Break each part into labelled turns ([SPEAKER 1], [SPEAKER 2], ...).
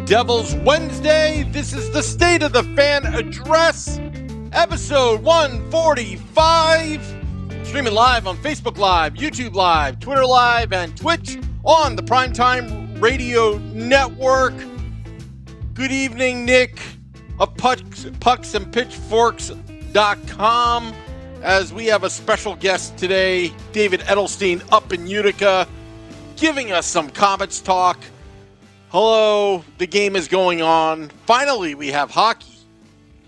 [SPEAKER 1] Devils Wednesday. This is the State of the Fan Address, episode 145. Streaming live on Facebook Live, YouTube Live, Twitter Live, and Twitch on the Primetime Radio Network. Good evening, Nick of Pucks and Pitchforks.com. As we have a special guest today, David Edelstein up in Utica, giving us some Comets talk. Hello, the game is going on. Finally, we have hockey,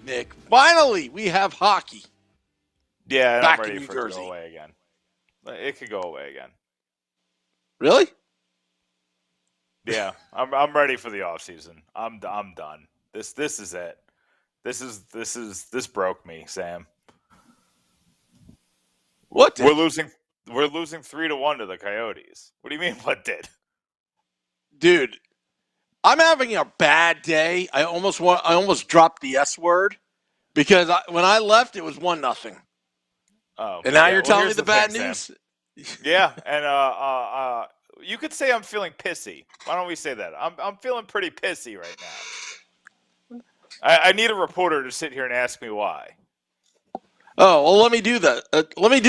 [SPEAKER 1] Nick. Finally, we have hockey.
[SPEAKER 2] Yeah,
[SPEAKER 1] back
[SPEAKER 2] I'm ready
[SPEAKER 1] in New
[SPEAKER 2] for
[SPEAKER 1] Jersey.
[SPEAKER 2] it to go away again. It could go away again.
[SPEAKER 1] Really?
[SPEAKER 2] Yeah, I'm ready for the off season. I'm done. This is it. This broke me, Sam.
[SPEAKER 1] What?
[SPEAKER 2] We're losing 3-1 to the Coyotes. What do you mean? What did?
[SPEAKER 1] Dude, I'm having a bad day. I almost dropped the S word because when I left, it was 1-0.
[SPEAKER 2] Oh,
[SPEAKER 1] And now
[SPEAKER 2] yeah,
[SPEAKER 1] you're telling me
[SPEAKER 2] here's
[SPEAKER 1] the bad
[SPEAKER 2] thing,
[SPEAKER 1] news?
[SPEAKER 2] Yeah, and you could say I'm feeling pissy. Why don't we say that? I'm feeling pretty pissy right now. I need a reporter to sit here and ask me why.
[SPEAKER 1] Oh, well, let me do that. Let me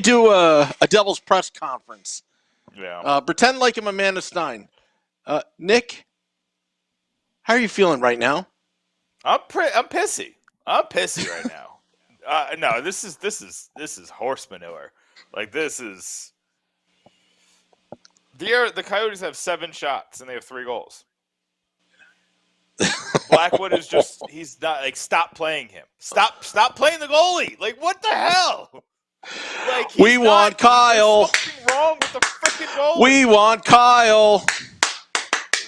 [SPEAKER 1] do a Devil's press conference.
[SPEAKER 2] Yeah.
[SPEAKER 1] Pretend like I'm Amanda Stein. Nick, how are you feeling right now?
[SPEAKER 2] I'm pissy. I'm pissy right now. No, this is horse manure. Like this is the Coyotes have 7 shots and they have 3 goals. Blackwood is he's not like stop playing him. Stop playing the goalie. Like what the hell? Like
[SPEAKER 1] we want Kyle.
[SPEAKER 2] There's something wrong with the freaking goalie.
[SPEAKER 1] We want Kyle.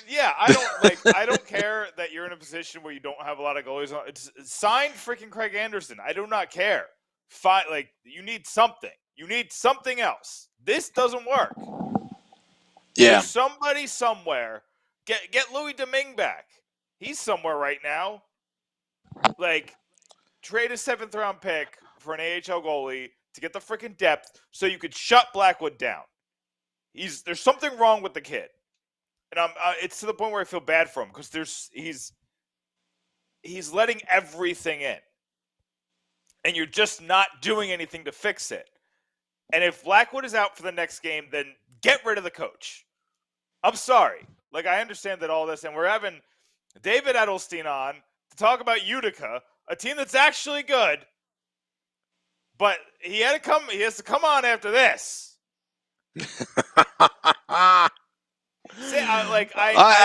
[SPEAKER 2] Yeah, I don't care that you're in a position where you don't have a lot of goalies on. Sign freaking Craig Anderson. I do not care. You need something. You need something else. This doesn't work.
[SPEAKER 1] Yeah.
[SPEAKER 2] There's somebody somewhere. Get Louis Domingue back. He's somewhere right now. Like, trade a 7th round pick for an AHL goalie to get the freaking depth so you could shut Blackwood down. There's something wrong with the kid. And it's to the point where I feel bad for him because he's letting everything in, and you're just not doing anything to fix it. And if Blackwood is out for the next game, then get rid of the coach. I'm sorry. Like I understand that all this, and we're having David Edelstein on to talk about Utica, a team that's actually good, but he has to come on after this. I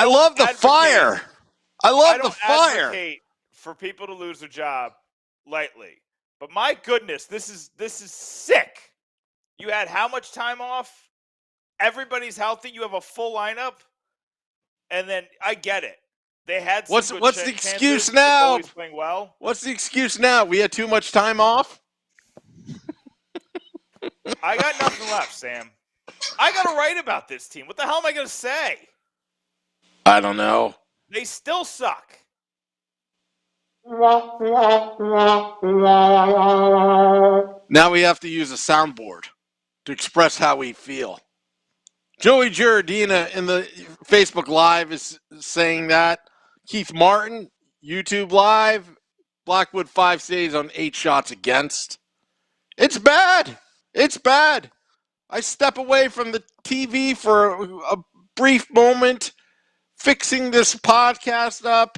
[SPEAKER 1] love the fire. I love the fire.
[SPEAKER 2] Advocate for people to lose their job lightly, but my goodness, this is sick. You had how much time off? Everybody's healthy. You have a full lineup, and then I get it. They had some
[SPEAKER 1] what's the excuse now?
[SPEAKER 2] The playing well.
[SPEAKER 1] What's the excuse now? We had too much time off.
[SPEAKER 2] I got nothing left, Sam. I got to write about this team. What the hell am I going to say?
[SPEAKER 1] I don't know.
[SPEAKER 2] They still suck.
[SPEAKER 1] Now we have to use a soundboard to express how we feel. Joey Giardina in the Facebook Live is saying that. Keith Martin, YouTube Live, Blackwood 5 saves on 8 shots against. It's bad. It's bad. I step away from the TV for a brief moment, fixing this podcast up,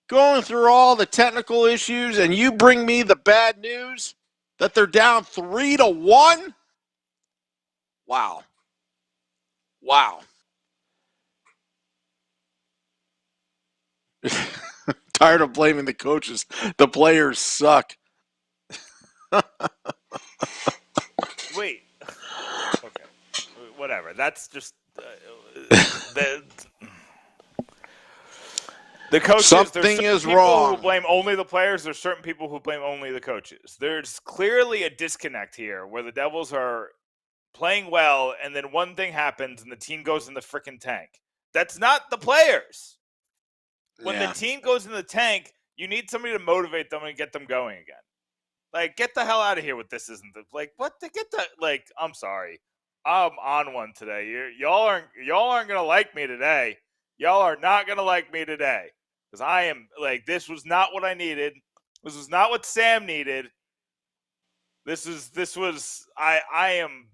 [SPEAKER 1] going through all the technical issues, and you bring me the bad news that they're down 3-1? Wow. Wow. Tired of blaming the coaches. The players suck.
[SPEAKER 2] Wait. Okay. Whatever. That's just the coaches.
[SPEAKER 1] Something is wrong.
[SPEAKER 2] Who blame only the players. There's certain people who blame only the coaches. There's clearly a disconnect here where the Devils are playing well, and then one thing happens, and the team goes in the freaking tank. That's not the players. When the team goes in the tank, you need somebody to motivate them and get them going again. Like, get the hell out of here with this. Isn't the like what to get the like? I'm sorry, I'm on one today. Y'all aren't gonna like me today. Y'all are not going to like me today. Because I am, like, this was not what I needed. This was not what Sam needed. I am,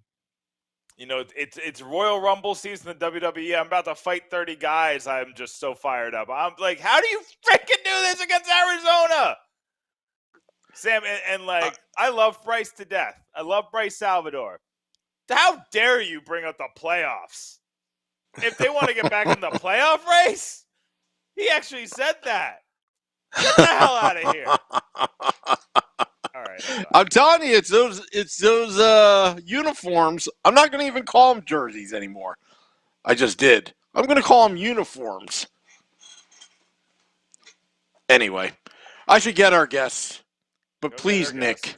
[SPEAKER 2] it's Royal Rumble season in WWE. I'm about to fight 30 guys. I'm just so fired up. I'm like, how do you freaking do this against Arizona? Sam, and I love Bryce to death. I love Bryce Salvador. How dare you bring up the playoffs? If they want to get back in the playoff race, he actually said that. Get the hell out of here. All right.
[SPEAKER 1] I'm telling you, it's those uniforms. I'm not going to even call them jerseys anymore. I just did. I'm going to call them uniforms. Anyway, I should get our guests. But please, Nick,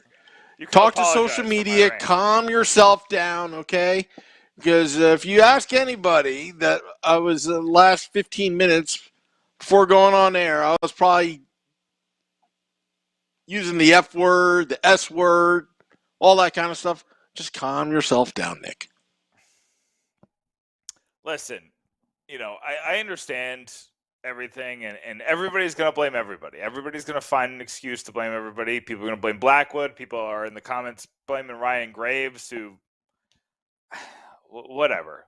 [SPEAKER 1] talk to social media. Calm yourself down, okay? Because if you ask anybody that I was the last 15 minutes before going on air, I was probably using the F word, the S word, all that kind of stuff. Just calm yourself down, Nick.
[SPEAKER 2] Listen, I understand everything, and everybody's going to blame everybody. Everybody's going to find an excuse to blame everybody. People are going to blame Blackwood. People are in the comments blaming Ryan Graves, who, whatever.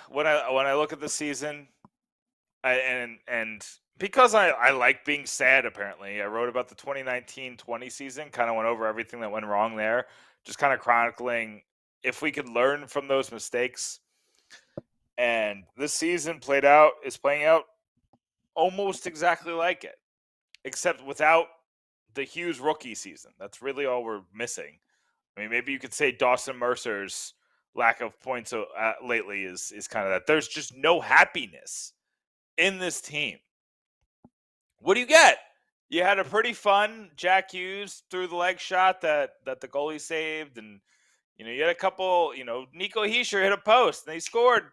[SPEAKER 2] When I look at the season, and because I like being sad, apparently, I wrote about the 2019-20 season, kind of went over everything that went wrong there, just kind of chronicling if we could learn from those mistakes. And this season is playing out almost exactly like it, except without the Hughes rookie season. That's really all we're missing. I mean, maybe you could say Dawson Mercer's lack of points lately is kind of that. There's just no happiness in this team. What do you get? You had a pretty fun Jack Hughes through the leg shot that the goalie saved, and you had a couple. Nico Hischier hit a post and he scored.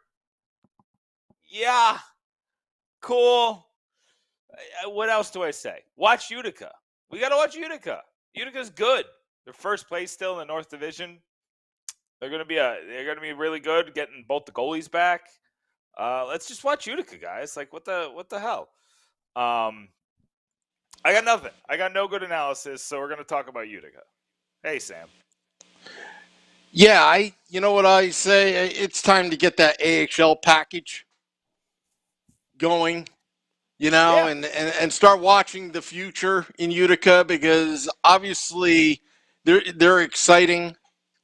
[SPEAKER 2] Yeah, cool. What else do I say? Watch Utica. We got to watch Utica. Utica's good. They're first place still in the North Division. They're gonna be really good, getting both the goalies back. Let's just watch Utica, guys. Like, what the hell? I got nothing. I got no good analysis, so we're gonna talk about Utica. Hey, Sam.
[SPEAKER 1] Yeah, you know what I say? It's time to get that AHL package going,
[SPEAKER 2] Yeah.
[SPEAKER 1] and start watching the future in Utica, because obviously they're exciting.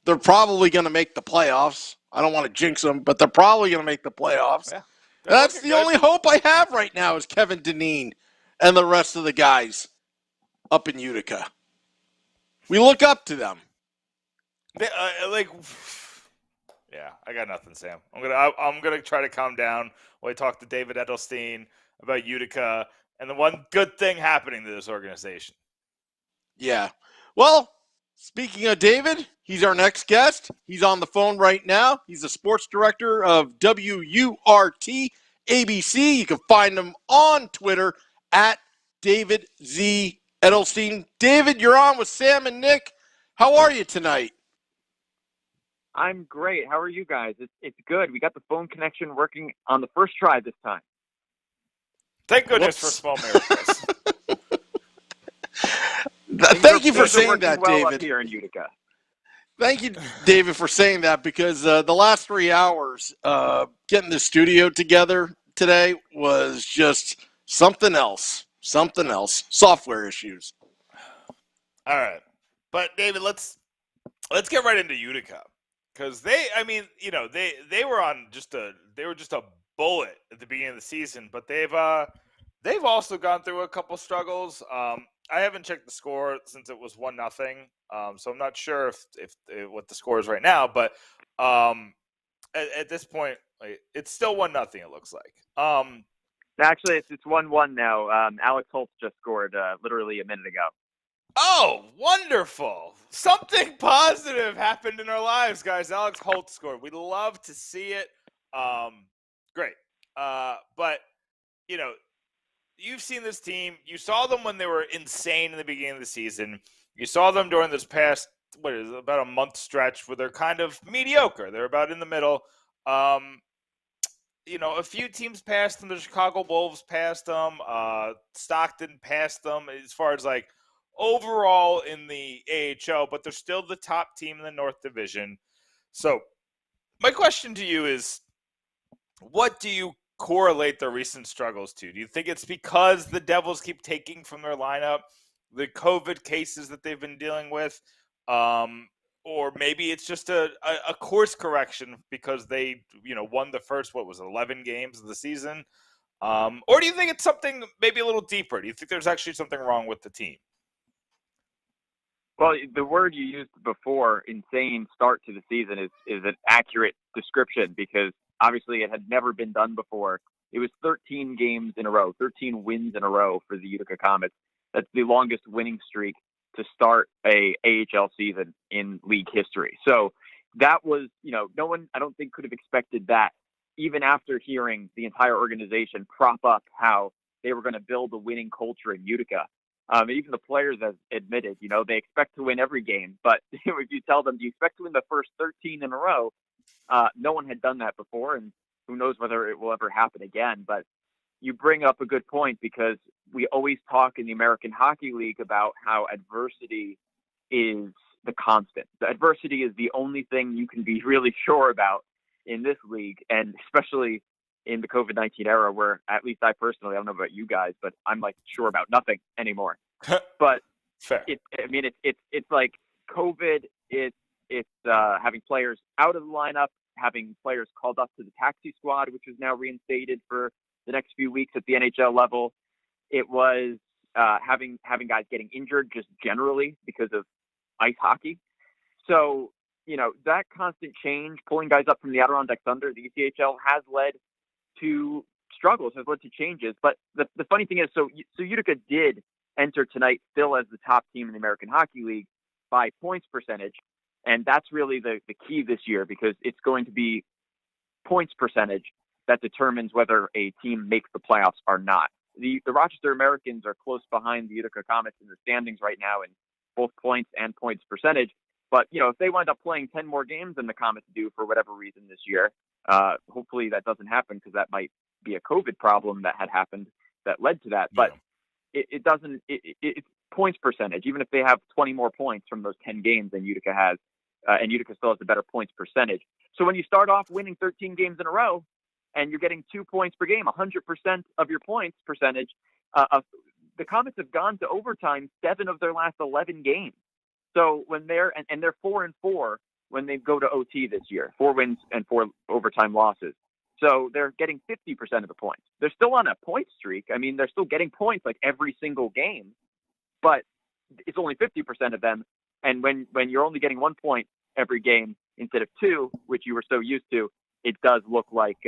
[SPEAKER 1] They're probably going to make the playoffs. I don't want to jinx them, but they're probably going to make the playoffs.
[SPEAKER 2] Yeah.
[SPEAKER 1] That's the only hope I have right now is Kevin Dineen and the rest of the guys up in Utica. We look up to them.
[SPEAKER 2] Yeah, I got nothing, Sam. I'm gonna try to calm down while I talk to David Edelstein about Utica and the one good thing happening to this organization.
[SPEAKER 1] Yeah. Well, speaking of David, he's our next guest. He's on the phone right now. He's the sports director of WURT ABC. You can find him on Twitter at David Z. Edelstein. David, you're on with Sam and Nick. How are you tonight?
[SPEAKER 3] I'm great. How are you guys? It's good. We got the phone connection working on the first try this time.
[SPEAKER 2] Thank goodness for small miracles.
[SPEAKER 1] Thank you for saying that,
[SPEAKER 3] well
[SPEAKER 1] David.
[SPEAKER 3] Up here in Utica.
[SPEAKER 1] Thank you, David, for saying that, because the last 3 hours getting the studio together today was just something else. Something else. Software issues.
[SPEAKER 2] All right. But, David, let's get right into Utica. Because they were on just a bullet at the beginning of the season, but they've also gone through a couple struggles. I haven't checked the score since it was 1-0, so I'm not sure if what the score is right now. But at this point, it's still 1-0. It looks like.
[SPEAKER 3] Actually, it's 1-1 now. Alex Holtz just scored literally a minute ago.
[SPEAKER 2] Oh, wonderful! Something positive happened in our lives, guys. Alex Holtz scored. We'd love to see it. Great. But you've seen this team. You saw them when they were insane in the beginning of the season. You saw them during this past what is it, about a month stretch where they're kind of mediocre. They're about in the middle. A few teams passed them. The Chicago Wolves passed them. Stockton passed them as far as like overall in the AHL, but they're still the top team in the North Division. So my question to you is, what do you correlate their recent struggles to? Do you think it's because the Devils keep taking from their lineup, the COVID cases that they've been dealing with, or maybe it's just a course correction because they won the first 11 games of the season, or do you think it's something maybe a little deeper? Do you think there's actually something wrong with the team?
[SPEAKER 3] Well, the word you used before, insane start to the season, is an accurate description because obviously it had never been done before. It was 13 games in a row, 13 wins in a row for the Utica Comets. That's the longest winning streak to start a AHL season in league history. So that was, no one, I don't think, could have expected that, even after hearing the entire organization prop up how they were going to build a winning culture in Utica. Even the players have admitted, they expect to win every game, but if you tell them, do you expect to win the first 13 in a row? No one had done that before, and who knows whether it will ever happen again. But you bring up a good point because we always talk in the American Hockey League about how adversity is the constant. The adversity is the only thing you can be really sure about in this league, and especially in the COVID-19 era where, at least I personally, I don't know about you guys, but I'm like sure about nothing anymore. But
[SPEAKER 2] fair.
[SPEAKER 3] It's like COVID, it's having players out of the lineup, having players called up to the taxi squad, which is now reinstated for the next few weeks at the NHL level. It was having guys getting injured just generally because of ice hockey. So, that constant change, pulling guys up from the Adirondack Thunder, the ECHL, has led to struggles, has led to changes. But the funny thing is, so Utica did enter tonight still as the top team in the American Hockey League by points percentage. And that's really the key this year, because it's going to be points percentage that determines whether a team makes the playoffs or not. The Rochester Americans are close behind the Utica Comets in the standings right now in both points and points percentage. But, if they wind up playing 10 more games than the Comets do for whatever reason this year, hopefully that doesn't happen because that might be a COVID problem that had happened that led to that. But it's points percentage. Even if they have 20 more points from those 10 games than Utica has, and Utica still has a better points percentage. So when you start off winning 13 games in a row and you're getting 2 points per game, 100% of your points percentage, the Comets have gone to overtime 7 of their last 11 games. So when they're 4-4 when they go to OT this year, 4 wins and 4 overtime losses. So they're getting 50% of the points. They're still on a point streak. I mean, they're still getting points like every single game, but it's only 50% of them. And when you're only getting 1 point every game instead of 2, which you were so used to, it does look like,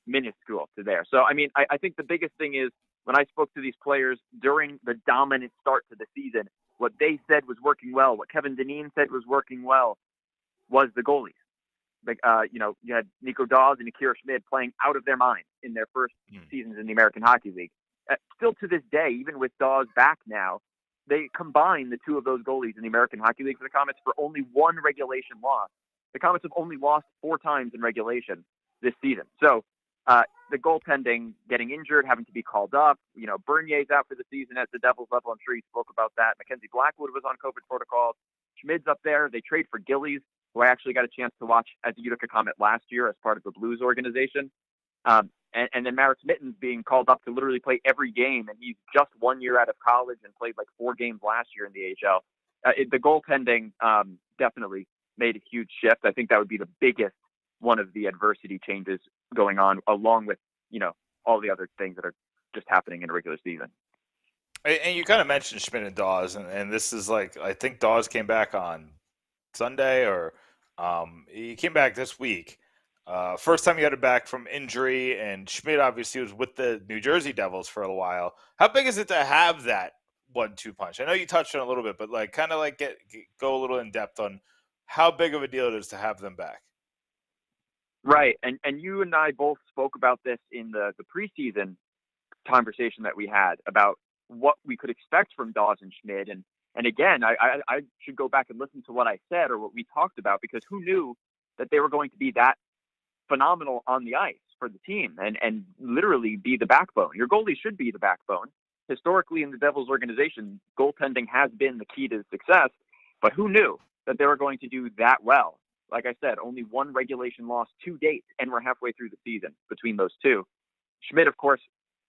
[SPEAKER 3] minuscule to there. So, I mean, I think the biggest thing is when I spoke to these players during the dominant start to the season, what they said was working well, what Kevin Dineen said was working well, was the goalies. Like, you had Nico Dawes and Akira Schmid playing out of their minds in their first seasons in the American Hockey League. Still to this day, even with Dawes back now, they combine the 2 of those goalies in the American Hockey League for the Comets for only 1 regulation loss. The Comets have only lost 4 times in regulation this season. So the goaltending, getting injured, having to be called up, Bernier's out for the season at the Devils level. I'm sure you spoke about that. Mackenzie Blackwood was on COVID protocols. Schmid's up there. They trade for Gillies, who I actually got a chance to watch as a Utica Comet last year as part of the Blues organization. And then Maritz Mittens being called up to literally play every game, and he's just 1 year out of college and played like 4 games last year in the AHL. The goaltending definitely made a huge shift. I think that would be the biggest one of the adversity changes going on, along with, all the other things that are just happening in a regular season.
[SPEAKER 2] And you kind of mentioned Schmidt and Dawes, and this is like, I think Dawes came back on Sunday, or he came back this week. First time he got it back from injury, and Schmidt obviously was with the New Jersey Devils for a while. How big is it to have that 1-2 punch? I know you touched on it a little bit, but like kind of like go a little in depth on how big of a deal it is to have them back.
[SPEAKER 3] Right, and you and I both spoke about this in the preseason conversation that we had about what we could expect from Dawes and Schmid, and And again, I should go back and listen to what I said or what we talked about, because who knew that they were going to be that phenomenal on the ice for the team and literally be the backbone. Your goalie should be the backbone. Historically in the Devils organization, goaltending has been the key to success, but who knew that they were going to do that well? Like I said, only one regulation loss to date, and we're halfway through the season between those two. Schmidt, of course,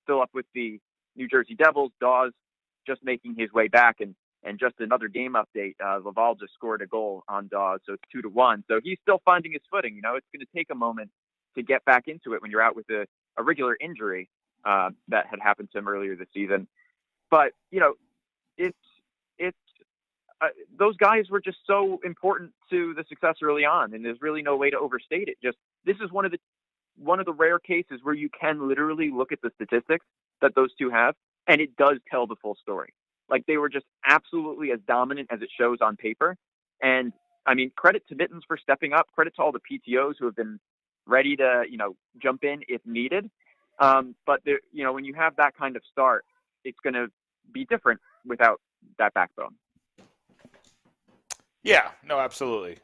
[SPEAKER 3] still up with the New Jersey Devils. Dawes just making his way back, and just another game update. Laval just scored a goal on Dawes, so it's 2-1. So he's still finding his footing. You know, it's going to take a moment to get back into it when you're out with a regular injury that had happened to him earlier this season. But you know, it's those guys were just so important to the success early on, and there's really no way to overstate it. Just this is one of the rare cases where you can literally look at the statistics that those two have, and it does tell the full story. Like, they were just absolutely as dominant as it shows on paper. And I mean, credit to Mittens for stepping up. Credit to all the PTOs who have been ready to, you know, jump in if needed. But there, you know, when you have that kind of start, it's going to be different without that backbone.
[SPEAKER 2] Yeah, no, absolutely.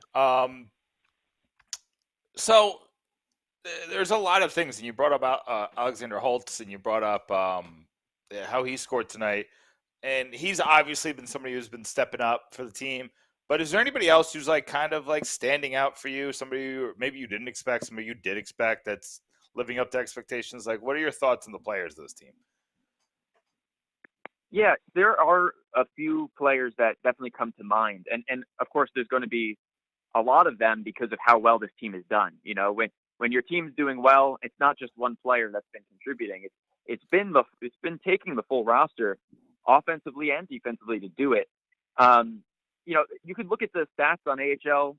[SPEAKER 2] So there's a lot of things, and you brought up Alexander Holtz, and you brought up how he scored tonight, and he's obviously been somebody who's been stepping up for the team. But is there anybody else who's like kind of like standing out for you? Somebody who maybe you didn't expect, somebody you did expect that's living up to expectations? Like, what are your thoughts on the players of this team?
[SPEAKER 3] Yeah, there are a few players that definitely come to mind. And of course, there's going to be a lot of them because of how well this team has done. You know, when your team's doing well, it's not just one player that's been contributing. It's been taking the full roster, offensively and defensively, to do it. You know, you could look at the stats on AHL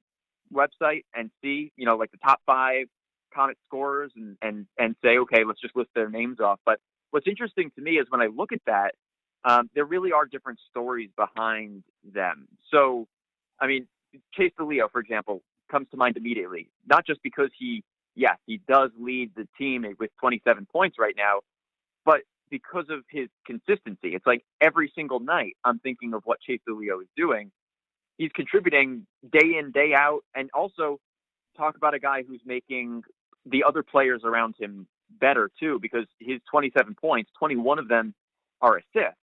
[SPEAKER 3] website and see, you know, like the top 5 Comets scorers and say, okay, let's just list their names off. But what's interesting to me is when I look at that, there really are different stories behind them. So, I mean, Chase DeLeo, for example, comes to mind immediately, not just because he does lead the team with 27 points right now, but because of his consistency. It's like every single night I'm thinking of what Chase DeLeo is doing. He's contributing day in, day out, and also talk about a guy who's making the other players around him better too, because his 27 points, 21 of them are assists.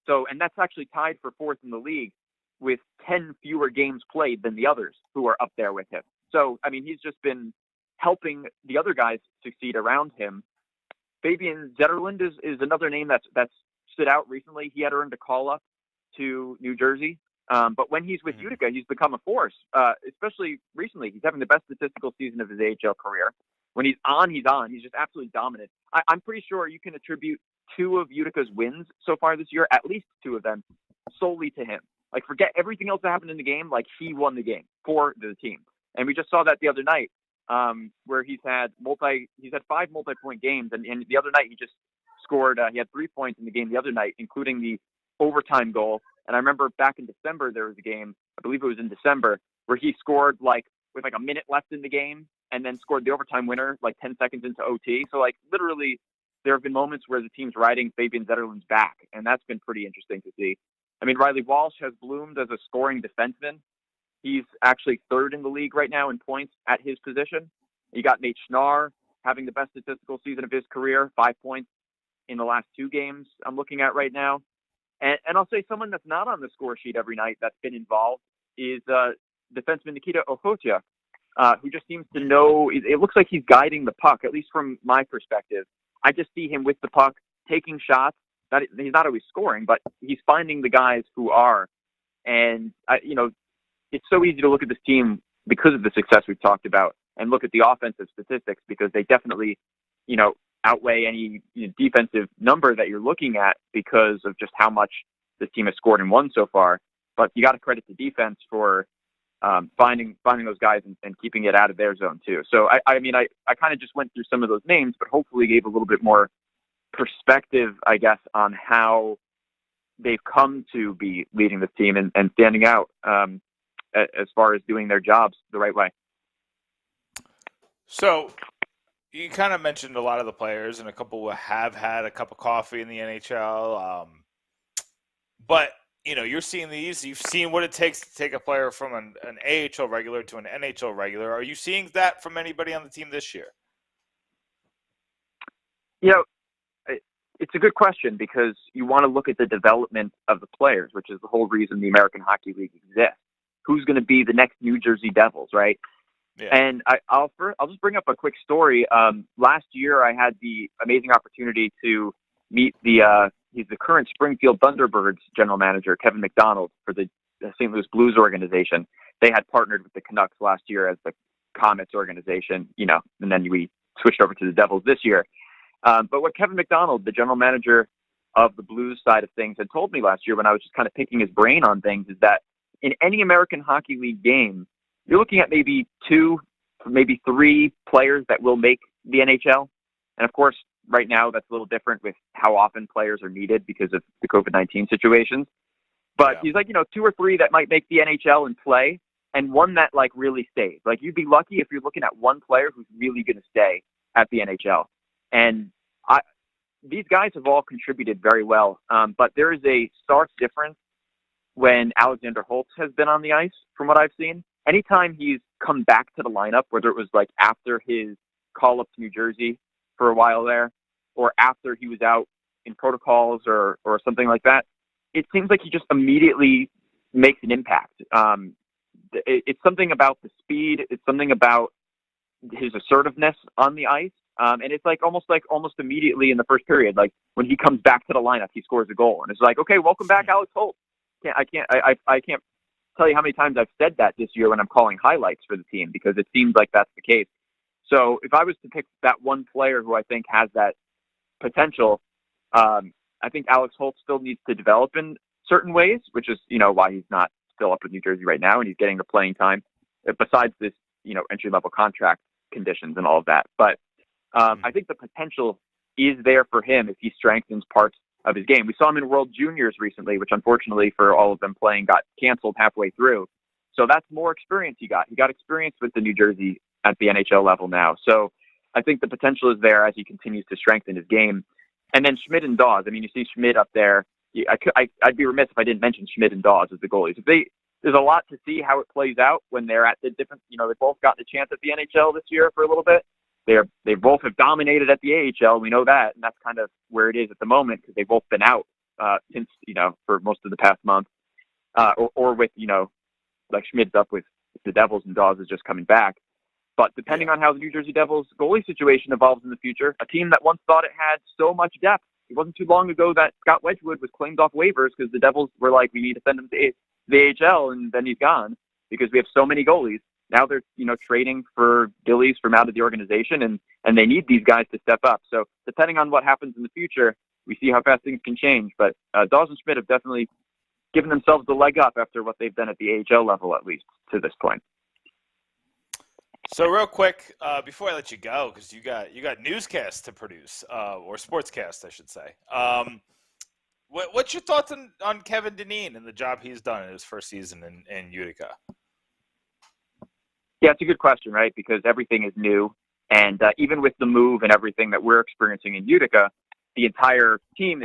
[SPEAKER 3] So, and that's actually tied for 4th in the league with 10 fewer games played than the others who are up there with him. So, I mean, he's just been helping the other guys succeed around him. Fabian Zetterlund is another name that's stood out recently. He had earned a call-up to New Jersey. But when he's with Utica, he's become a force, especially recently. He's having the best statistical season of his AHL career. When he's on, he's on. He's just absolutely dominant. I'm pretty sure you can attribute 2 of Utica's wins so far this year, at least 2 of them, solely to him. Like, forget everything else that happened in the game. Like, he won the game for the team. And we just saw that the other night, where he's had 5 multi-point games. And the other night he just scored, he had 3 points in the game the other night, including the overtime goal. And I remember back in December, there was a game, I believe it was in December, where he scored with a minute left in the game and then scored the overtime winner 10 seconds into OT. So literally there have been moments where the team's riding Fabian Zetterlund's back, and that's been pretty interesting to see. I mean, Riley Walsh has bloomed as a scoring defenseman. He's actually 3rd in the league right now in points at his position. You got Nate Schnarr having the best statistical season of his career, 5 points in the last 2 games I'm looking at right now. And I'll say someone that's not on the score sheet every night that's been involved is defenseman Nikita Okhotia, who just seems to know, it looks like he's guiding the puck, at least from my perspective. I just see him with the puck, taking shots. He's not always scoring, but he's finding the guys who are. And, it's so easy to look at this team because of the success we've talked about and look at the offensive statistics because they definitely, outweigh any defensive number that you're looking at because of just how much this team has scored and won so far. But you got to credit the defense for finding those guys and keeping it out of their zone too. So I kind of just went through some of those names, but hopefully gave a little bit more perspective, I guess, on how they've come to be leading this team and standing out as far as doing their jobs the right way.
[SPEAKER 2] So you kind of mentioned a lot of the players, and a couple have had a cup of coffee in the NHL. But you're seeing these. You've seen what it takes to take a player from an AHL regular to an NHL regular. Are you seeing that from anybody on the team this year?
[SPEAKER 3] It's a good question because you want to look at the development of the players, which is the whole reason the American Hockey League exists. Who's going to be the next New Jersey Devils, right?
[SPEAKER 2] Yeah.
[SPEAKER 3] And I'll just bring up a quick story. Last year, I had the amazing opportunity to meet he's the current Springfield Thunderbirds general manager, Kevin McDonald, for the St. Louis Blues organization. They had partnered with the Canucks last year as the Comets organization, and then we switched over to the Devils this year. But what Kevin McDonald, the general manager of the Blues side of things, had told me last year when I was just kind of picking his brain on things is that in any American Hockey League game, you're looking at maybe 2, maybe 3 players that will make the NHL. And of course, right now that's a little different with how often players are needed because of the COVID-19 situations. But he's like, 2 or 3 that might make the NHL and play, and one that like really stays. Like you'd be lucky if you're looking at one player who's really going to stay at the NHL. And these guys have all contributed very well. But there is a stark difference when Alexander Holtz has been on the ice, from what I've seen. Anytime he's come back to the lineup, whether it was like after his call up to New Jersey for a while there, or after he was out in protocols or something like that, it seems like he just immediately makes an impact. It's something about the speed. It's something about his assertiveness on the ice. And it's like almost immediately in the first period, like when he comes back to the lineup, he scores a goal, and it's like, okay, welcome back, Alex Holtz. I can't tell you how many times I've said that this year when I'm calling highlights for the team because it seems like that's the case. So if I was to pick that one player who I think has that potential, I think Alex Holtz still needs to develop in certain ways, which is why he's not still up with New Jersey right now, and he's getting the playing time besides this entry level contract conditions and all of that. But I think the potential is there for him if he strengthens parts of his game. We saw him in World Juniors recently, which unfortunately for all of them playing got canceled halfway through. So that's more experience he got. He got experience with the New Jersey at the NHL level now. So I think the potential is there as he continues to strengthen his game. And then Schmidt and Dawes. I mean, you see Schmidt up there. I'd be remiss if I didn't mention Schmidt and Dawes as the goalies. There's a lot to see how it plays out when they're at the different, they both got the chance at the NHL this year for a little bit. They both have dominated at the AHL. We know that, and that's kind of where it is at the moment because they've both been out since for most of the past month, or with like Schmidt's up with the Devils and Dawes is just coming back. But depending on how the New Jersey Devils goalie situation evolves in the future, a team that once thought it had so much depth, it wasn't too long ago that Scott Wedgwood was claimed off waivers because the Devils were like, we need to send him to the AHL, and then he's gone because we have so many goalies. Now they're, trading for goalies from out of the organization, and they need these guys to step up. So depending on what happens in the future, we see how fast things can change. But Dawes and Schmidt have definitely given themselves the leg up after what they've done at the AHL level, at least to this point.
[SPEAKER 2] So real quick, before I let you go, because you got newscasts to produce, or sportscast, I should say. What's your thoughts on Kevin Dineen and the job he's done in his first season in Utica?
[SPEAKER 3] Yeah, it's a good question, right? Because everything is new. And even with the move and everything that we're experiencing in Utica, the entire team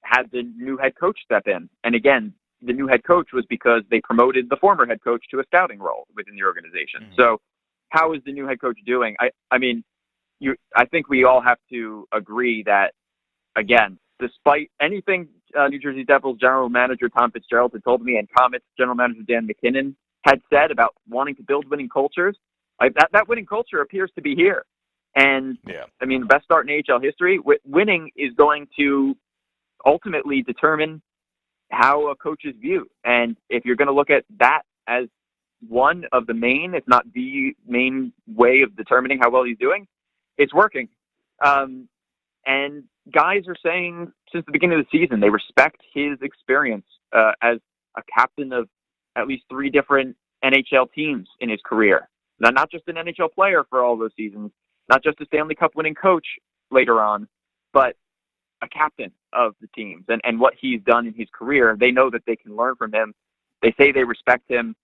[SPEAKER 3] had the new head coach step in. And again, the new head coach was because they promoted the former head coach to a scouting role within the organization. Mm-hmm. So how is the new head coach doing? I think we all have to agree that, again, despite anything New Jersey Devils general manager Tom Fitzgerald had told me and Comets general manager Dan McKinnon had said about wanting to build winning cultures, like that winning culture appears to be here. And the best start in AHL history, winning is going to ultimately determine how a coach is viewed. And if you're going to look at that as one of the main, if not the main way of determining how well he's doing, it's working. And guys are saying since the beginning of the season, they respect his experience as a captain of at least 3 different NHL teams in his career. Not just an NHL player for all those seasons, not just a Stanley Cup winning coach later on, but a captain of the teams. And what he's done in his career, they know that they can learn from him. They say they respect him.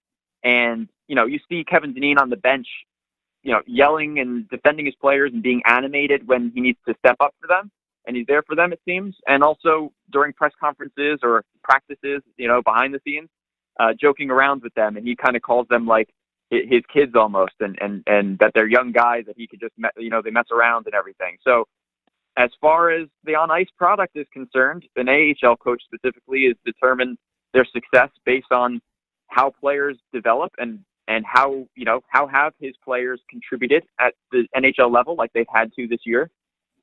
[SPEAKER 3] And, you see Kevin Dineen on the bench, yelling and defending his players and being animated when he needs to step up for them. and he's there for them, it seems. And also during press conferences or practices, behind the scenes, joking around with them. And he kind of calls them like his kids almost, and that they're young guys that he could just, they mess around and everything. So as far as the on-ice product is concerned, an AHL coach specifically is determined their success based on how players develop and how have his players contributed at the NHL level like they've had to this year,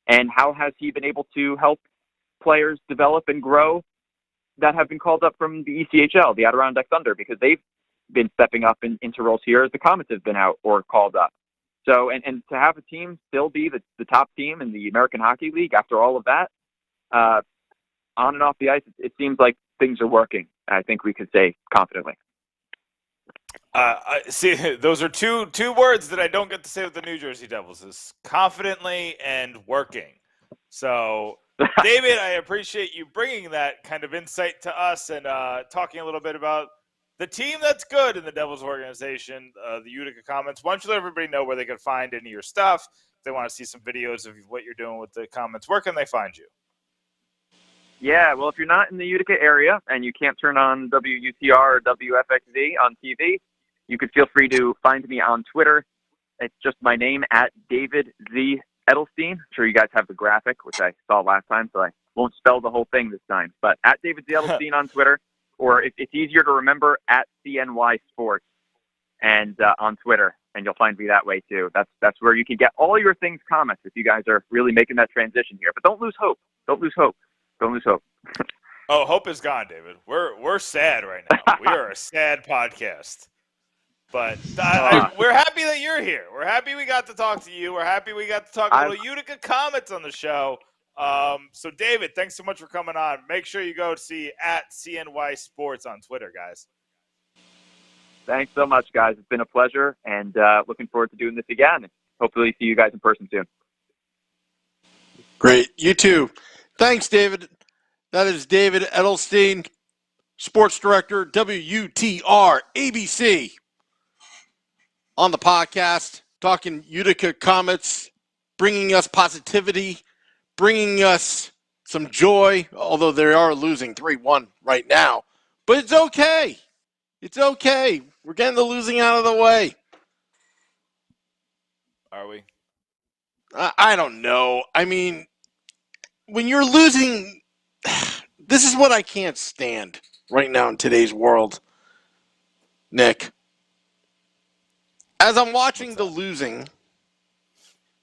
[SPEAKER 3] and how has he been able to help players develop and grow that have been called up from the ECHL, the Adirondack Thunder, because they've been stepping up into roles here as the Comets have been out or called up. So, and to have a team still be the top team in the American Hockey League after all of that, on and off the ice, it seems like things are working. I think we could say confidently.
[SPEAKER 2] See, those are two words that I don't get to say with the New Jersey Devils: is confidently and working. So, David, I appreciate you bringing that kind of insight to us and talking a little bit about the team that's good in the Devils organization, the Utica Comets. Why don't you let everybody know where they can find any of your stuff? If they want to see some videos of what you're doing with the Comets, where can they find you?
[SPEAKER 3] Yeah, well, if you're not in the Utica area and you can't turn on WUTR or WFXZ on TV, you could feel free to find me on Twitter. It's just my name, at David Z. Edelstein. I'm sure you guys have the graphic, which I saw last time, so I won't spell the whole thing this time. But at David Z. Edelstein on Twitter, or if it's easier to remember, at CNY Sports and on Twitter, and you'll find me that way too. That's where you can get all your things Comets if you guys are really making that transition here. But don't lose hope. Don't lose hope. Don't lose hope.
[SPEAKER 2] Oh, hope is gone, David. We're sad right now. We are a sad podcast. But we're happy that you're here. We're happy we got to talk to you. We're happy we got to talk a little Utica Comets on the show. So, David, thanks so much for coming on. Make sure you go see at CNY Sports on Twitter, guys.
[SPEAKER 3] Thanks so much, guys. It's been a pleasure, and looking forward to doing this again. Hopefully see you guys in person soon.
[SPEAKER 1] Great. You too. Thanks, David. That is David Edelstein, Sports Director, WUTR ABC, on the podcast, talking Utica Comets, bringing us positivity, bringing us some joy, although they are losing 3-1 right now. But it's okay. It's okay. We're getting the losing out of the way.
[SPEAKER 2] Are we?
[SPEAKER 1] I don't know. I mean, when you're losing, this is what I can't stand right now in today's world, Nick. As I'm watching the losing,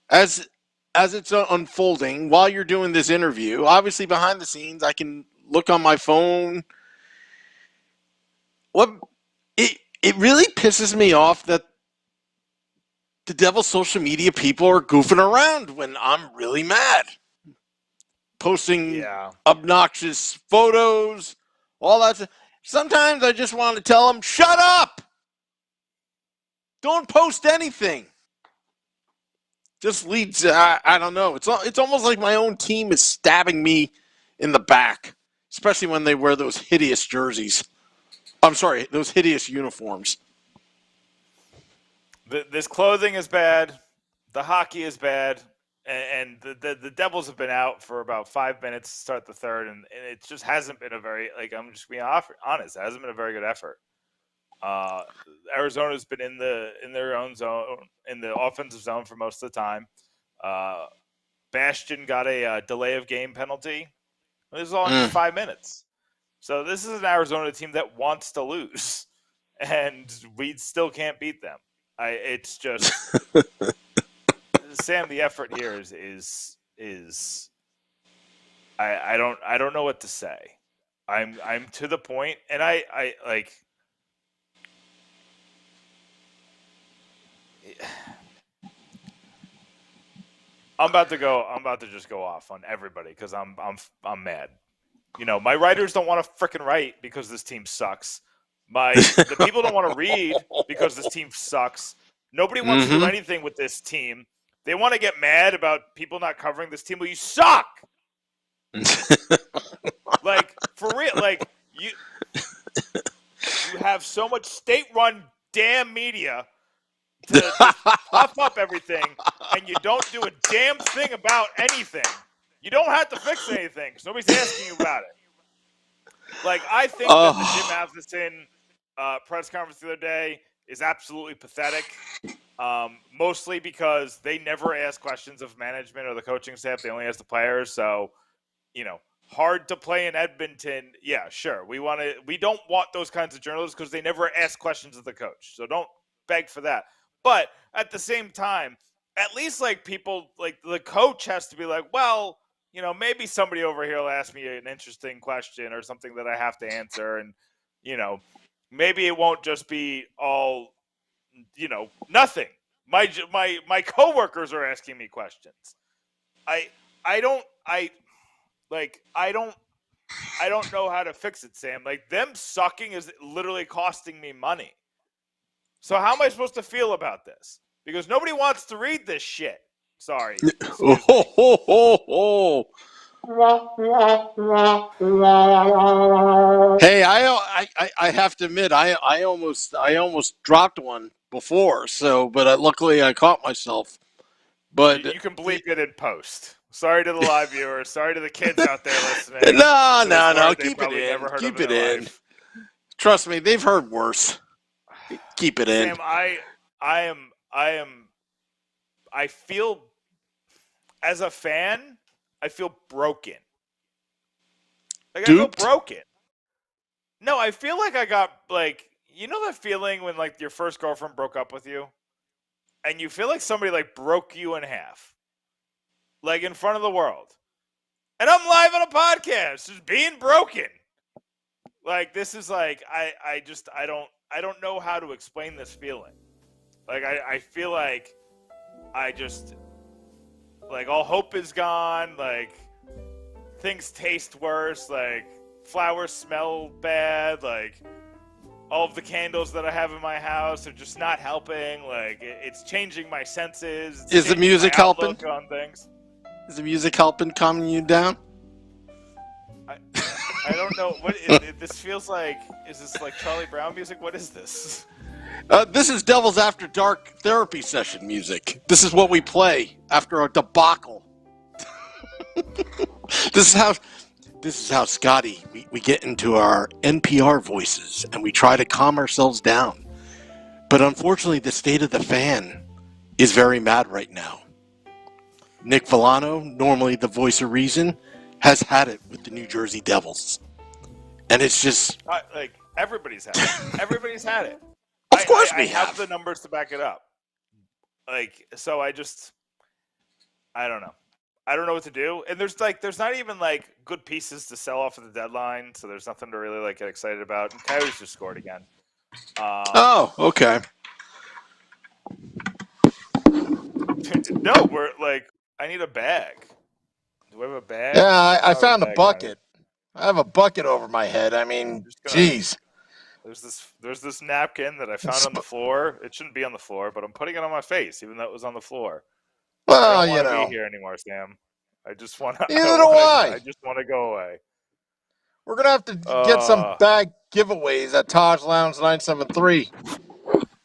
[SPEAKER 1] as it's unfolding, while you're doing this interview, obviously behind the scenes, I can look on my phone. It really pisses me off that the Devil's social media people are goofing around when I'm really mad. Posting obnoxious photos, all that stuff. Sometimes I just want to tell them, shut up! Don't post anything. Just leads, I don't know. It's almost like my own team is stabbing me in the back, especially when they wear those hideous jerseys. I'm sorry, those hideous uniforms.
[SPEAKER 2] This clothing is bad. The hockey is bad. And the Devils have been out for about 5 minutes to start the third, and it just hasn't been a very, I'm just being honest, it hasn't been a very good effort. Arizona's been in their own zone, in the offensive zone for most of the time. Bastion got a delay of game penalty. This is all in 5 minutes. So this is an Arizona team that wants to lose, and we still can't beat them. It's just Sam. The effort here is I don't know what to say. I'm to the point, and I like. I'm about to just go off on everybody because I'm mad. You know, my writers don't want to frickin' write because this team sucks. The people don't want to read because this team sucks. Nobody wants to do anything with this team. They want to get mad about people not covering this team. Well, you suck. Like, for real. Like, you have so much state-run damn media to just puff up everything, and you don't do a damn thing about anything. You don't have to fix anything because nobody's asking you about it. Like, I think that the Jim Matheson press conference the other day is absolutely pathetic. Mostly because they never ask questions of management or the coaching staff. They only ask the players. So, hard to play in Edmonton. Yeah, sure. We don't want those kinds of journalists because they never ask questions of the coach. So don't beg for that. But at the same time, at least like people like the coach has to be like, well, maybe somebody over here will ask me an interesting question or something that I have to answer. And, maybe it won't just be all, nothing. My coworkers are asking me questions. I don't know how to fix it, Sam. Like, them sucking is literally costing me money. So how am I supposed to feel about this? Because nobody wants to read this shit. Sorry.
[SPEAKER 1] Hey, I have to admit, I almost dropped one before. So, but luckily I caught myself. But
[SPEAKER 2] you can bleep it in post. Sorry to the live viewers. Sorry to the kids out there listening.
[SPEAKER 1] No. Keep it in. Keep it in. Trust me, they've heard worse. Keep it in.
[SPEAKER 2] Sam, I feel, as a fan, I feel broken. Like,
[SPEAKER 1] Duped?
[SPEAKER 2] I feel broken. No, I feel like I got, like, that feeling when, like, your first girlfriend broke up with you? And you feel like somebody, like, broke you in half. Like, in front of the world. And I'm live on a podcast, just being broken. Like, this is, like, I don't know how to explain this feeling. Like, I feel like I just, like, all hope is gone. Like, things taste worse. Like, flowers smell bad. Like, all of the candles that I have in my house are just not helping. Like, it's changing my senses.
[SPEAKER 1] Is the music helping?
[SPEAKER 2] On things.
[SPEAKER 1] Is the music helping calming you down?
[SPEAKER 2] I don't know. What this feels like? Is this like Charlie Brown music? What is this?
[SPEAKER 1] This is Devil's After Dark therapy session music. This is what we play after a debacle. This is how Scotty, we get into our NPR voices and we try to calm ourselves down. But unfortunately, the state of the fan is very mad right now. Nick Villano, normally the voice of reason, has had it with the New Jersey Devils. And it's just...
[SPEAKER 2] like, everybody's had it. Everybody's had it.
[SPEAKER 1] Of course we
[SPEAKER 2] have the numbers to back it up. Like, so I don't know. I don't know what to do. And there's not even, like, good pieces to sell off at the deadline, so there's nothing to really, like, get excited about. And Coyotes just scored again.
[SPEAKER 1] Okay.
[SPEAKER 2] No, we're, like, I need a bag. Do I have a bag?
[SPEAKER 1] Yeah, I found a bucket. I have a bucket over my head. I mean, jeez.
[SPEAKER 2] There's this napkin that I found on the floor. It shouldn't be on the floor, but I'm putting it on my face, even though it was on the floor.
[SPEAKER 1] Well,
[SPEAKER 2] I don't want to be here anymore, Sam. I just want to.
[SPEAKER 1] Neither do I.
[SPEAKER 2] I just want to go away.
[SPEAKER 1] We're gonna have to get some bag giveaways at Taj Lounge 973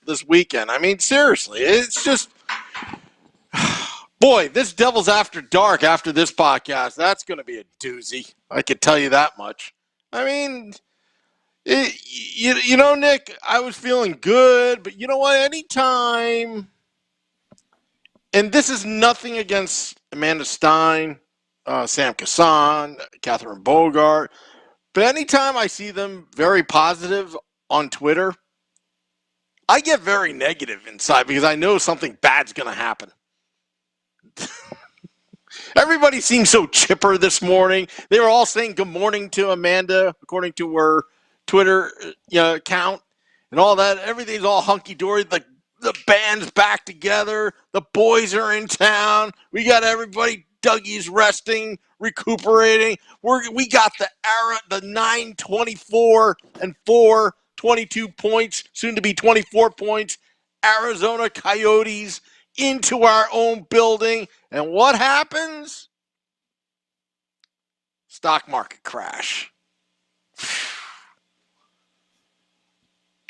[SPEAKER 1] this weekend. I mean, seriously, it's just. Boy, this Devil's After Dark after this podcast, that's going to be a doozy. I can tell you that much. I mean, Nick, I was feeling good, but you know what? Anytime, and this is nothing against Amanda Stein, Sam Kassan, Catherine Bogart, but anytime I see them very positive on Twitter, I get very negative inside because I know something bad's going to happen. Everybody seems so chipper this morning. They were all saying good morning to Amanda, according to her Twitter account, and all that. Everything's all hunky-dory. The band's back together. The boys are in town. We got everybody. Dougie's resting, recuperating. We got the 9-24 and 4, 22 points, soon to be 24 points. Arizona Coyotes into our own building. And what happens? Stock market crash.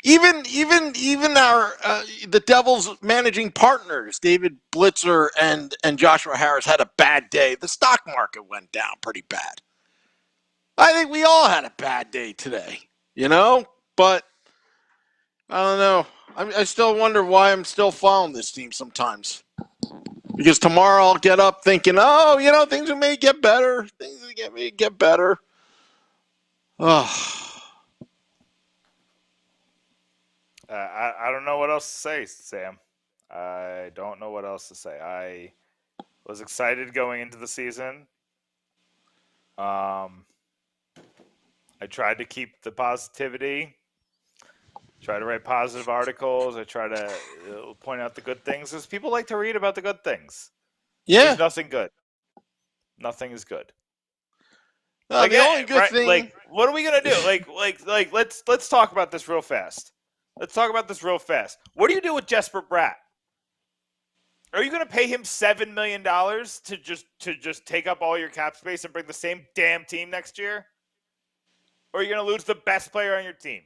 [SPEAKER 1] Even our the Devils managing partners, David Blitzer and Joshua Harris, had a bad day. The stock market went down pretty bad. I think we all had a bad day today, but I don't know. I still wonder why I'm still following this team sometimes. Because tomorrow I'll get up thinking, things may get better. Things may get better. Oh.
[SPEAKER 2] I don't know what else to say, Sam. I don't know what else to say. I was excited going into the season. I tried to keep the positivity. Try to write positive articles. I try to point out the good things, because people like to read about the good things.
[SPEAKER 1] Yeah.
[SPEAKER 2] There's nothing good. Nothing is good.
[SPEAKER 1] The only good thing.
[SPEAKER 2] Like, what are we gonna do? Like, let's talk about this real fast. What do you do with Jesper Bratt? Are you going to pay him $7 million to just take up all your cap space and bring the same damn team next year? Or are you going to lose the best player on your team?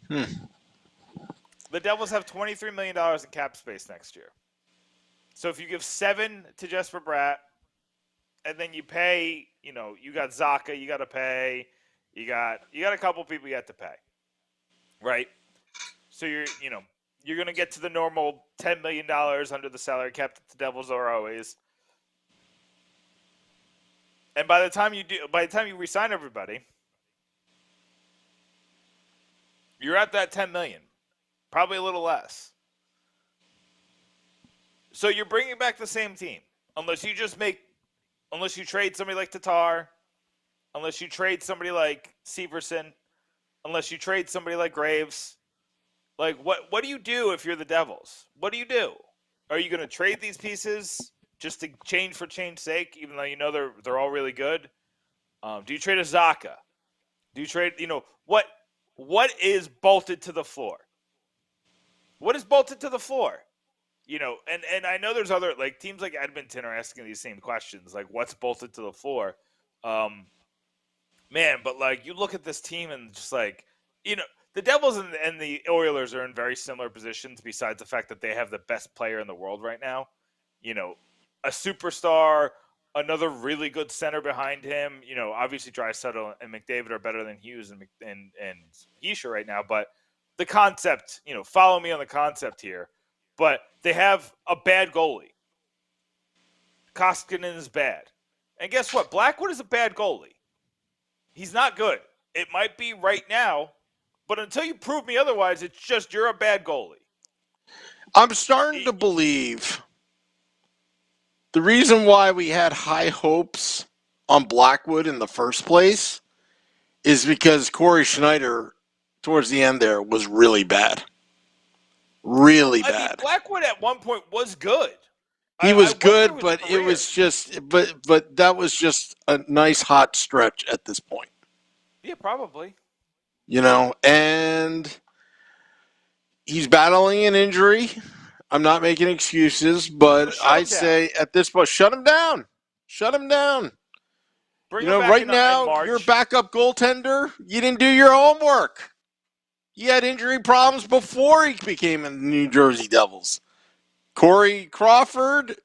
[SPEAKER 2] The Devils have $23 million in cap space next year. So if you give $7 million to Jesper Bratt, and then you pay, you got Zaka, you got to pay, you got a couple people you have to pay. Right, so you're going to get to the normal $10 million under the salary cap that the Devils are always. And by the time you re-sign everybody, you're at that $10 million, probably a little less. So you're bringing back the same team, unless you trade somebody like Tatar, unless you trade somebody like Severson. Unless you trade somebody like Graves. Like, what do you do if you're the Devils? What do you do? Are you going to trade these pieces just to change for change's sake, even though they're all really good? Do you trade a Zaka? Do you trade, what is bolted to the floor? What is bolted to the floor? And I know there's other, like, teams like Edmonton are asking these same questions, like, what's bolted to the floor? Man, but you look at this team and just the Devils and the Oilers are in very similar positions, besides the fact that they have the best player in the world right now. A superstar, another really good center behind him. Obviously Draisaitl and McDavid are better than Hughes and Hischier right now, but the concept, follow me on the concept here. But they have a bad goalie. Koskinen is bad. And guess what? Blackwood is a bad goalie. He's not good. It might be right now, but until you prove me otherwise, it's just you're a bad goalie.
[SPEAKER 1] I'm starting to believe the reason why we had high hopes on Blackwood in the first place is because Corey Schneider, towards the end there, was really bad. Really bad.
[SPEAKER 2] I mean, Blackwood at one point was good.
[SPEAKER 1] He was good, but it was just, but that was just a nice hot stretch at this point.
[SPEAKER 2] Yeah, probably.
[SPEAKER 1] And he's battling an injury. I'm not making excuses, but I say at this point, shut him down. Shut him down.
[SPEAKER 2] Bring him back
[SPEAKER 1] right now, your backup goaltender, you didn't do your homework. He had injury problems before he became in the New Jersey Devils. Corey Crawford,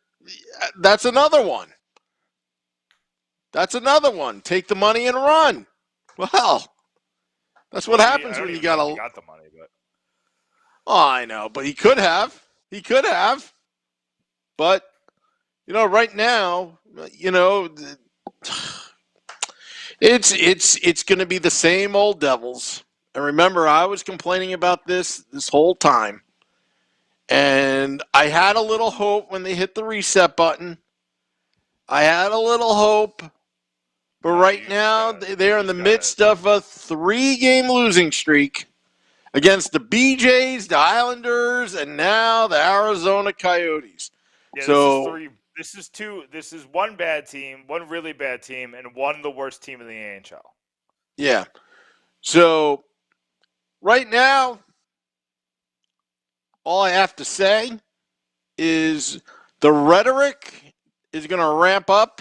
[SPEAKER 1] that's another one. Take the money and run. Well, that's what happens when you got
[SPEAKER 2] the money, but.
[SPEAKER 1] Oh, I know, but he could have. But right now, it's going to be the same old Devils. And remember, I was complaining about this whole time. And I had a little hope when they hit the reset button. I had a little hope. But right now, they're in the midst of a 3-game losing streak against the BJs, the Islanders, and now the Arizona Coyotes.
[SPEAKER 2] Yeah,
[SPEAKER 1] so
[SPEAKER 2] this is two. This is one bad team, one really bad team, and one the worst team in the AHL.
[SPEAKER 1] Yeah. So right now, all I have to say is the rhetoric is going to ramp up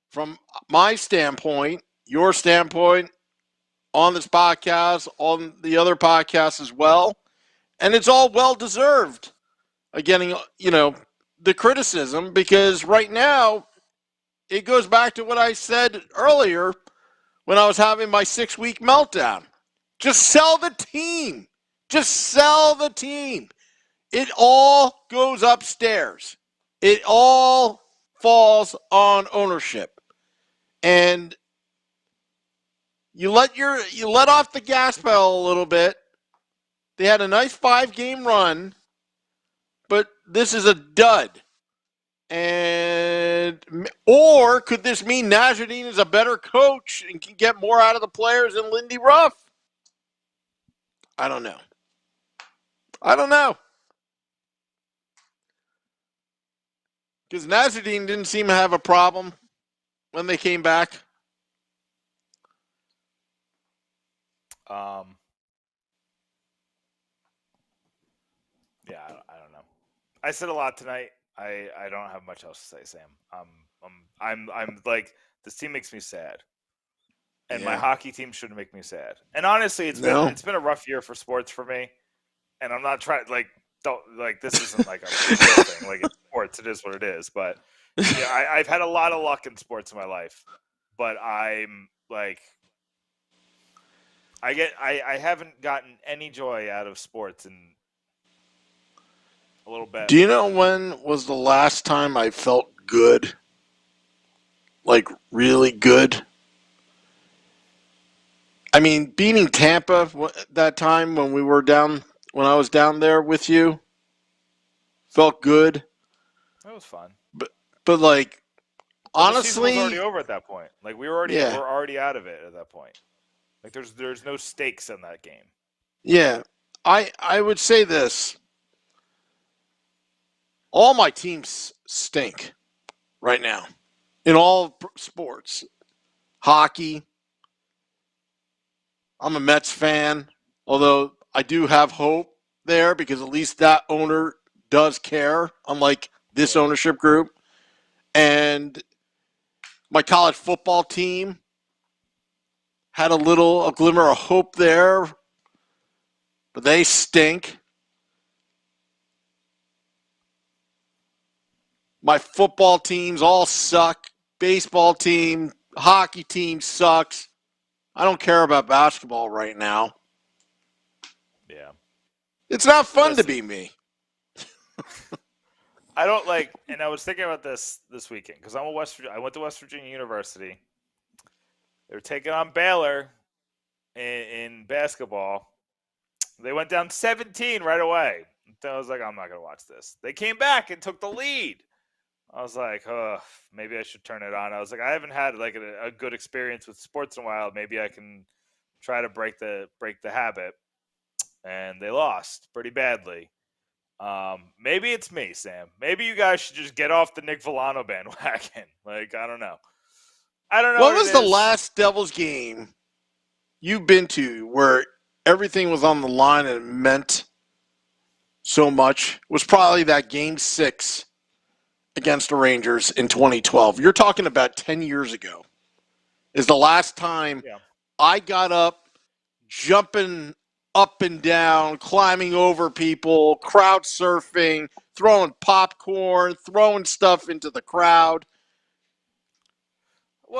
[SPEAKER 1] from my standpoint, your standpoint, on this podcast, on the other podcasts as well. And it's all well-deserved, getting, the criticism, because right now it goes back to what I said earlier when I was having my 6-week meltdown. Just sell the team. Just sell the team. It all goes upstairs. It all falls on ownership. And you let off the gas pedal a little bit. They had a nice 5-game run, but this is a dud. Or could this mean Najardine is a better coach and can get more out of the players than Lindy Ruff? I don't know. Because Najardine didn't seem to have a problem when they came back.
[SPEAKER 2] Yeah, I don't know. I said a lot tonight. I don't have much else to say, Sam. I'm like, this team makes me sad, and my hockey team shouldn't make me sad. And honestly, it's been a rough year for sports for me, and I'm not trying this isn't like a thing. Like, it's sports, it is what it is. But yeah, I've had a lot of luck in sports in my life, but I'm like, I haven't gotten any joy out of sports in a little bit.
[SPEAKER 1] Do you know when was the last time I felt good? Like, really good? I mean, beating Tampa that time when I was down there with you, felt good.
[SPEAKER 2] That was fun.
[SPEAKER 1] But like, honestly,
[SPEAKER 2] the season was already over at that point. Like, we're already out of it at that point. Like, there's no stakes in that game.
[SPEAKER 1] Yeah, I would say this. All my teams stink right now in all sports. Hockey. I'm a Mets fan, although I do have hope there because at least that owner does care, unlike this ownership group. And my college football team had a glimmer of hope there, but they stink. My football teams all suck. Baseball team, hockey team sucks. I don't care about basketball right now.
[SPEAKER 2] Yeah.
[SPEAKER 1] It's not fun to be me.
[SPEAKER 2] I don't like, and I was thinking about this weekend because I went to West Virginia University. They were taking on Baylor in basketball. They went down 17 right away. So I was like, I'm not going to watch this. They came back and took the lead. I was like, oh, maybe I should turn it on. I was like, I haven't had like a good experience with sports in a while. Maybe I can try to break the habit. And they lost pretty badly. Maybe it's me, Sam. Maybe you guys should just get off the Nick Villano bandwagon. Like, I don't know.
[SPEAKER 1] What was the last Devils game you've been to where everything was on the line and it meant so much? It was probably that Game 6 against the Rangers in 2012. You're talking about 10 years ago. Is the last time I got up, jumping up and down, climbing over people, crowd surfing, throwing popcorn, throwing stuff into the crowd,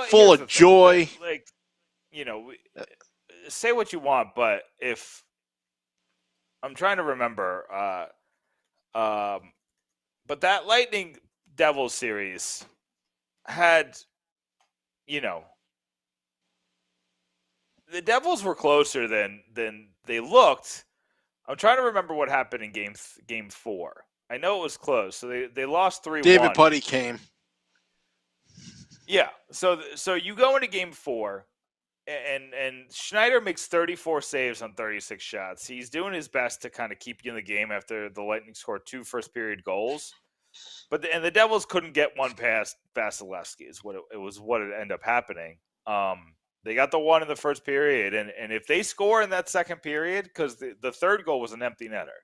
[SPEAKER 1] full of joy.
[SPEAKER 2] Like, say what you want, but if I'm trying to remember, but that Lightning Devils series had, the Devils were closer than they looked. I'm trying to remember what happened in game 4. I know it was close. So they lost 3-1.
[SPEAKER 1] David Putty came.
[SPEAKER 2] Yeah. So you go into game 4 and Schneider makes 34 saves on 36 shots. He's doing his best to kind of keep you in the game after the Lightning scored 2 first-period goals. But the Devils couldn't get one past Vasilevsky is what it ended up happening. They got the one in the first period, and if they score in that second period, because the third goal was an empty netter.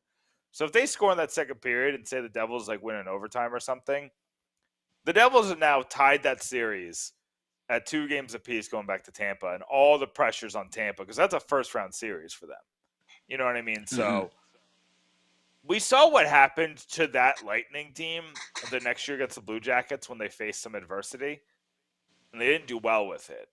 [SPEAKER 2] So if they score in that second period and say the Devils like win in overtime or something, the Devils have now tied that series at 2 games apiece going back to Tampa, and all the pressure's on Tampa because that's a first-round series for them. You know what I mean? So we saw what happened to that Lightning team the next year against the Blue Jackets when they faced some adversity, and they didn't do well with it.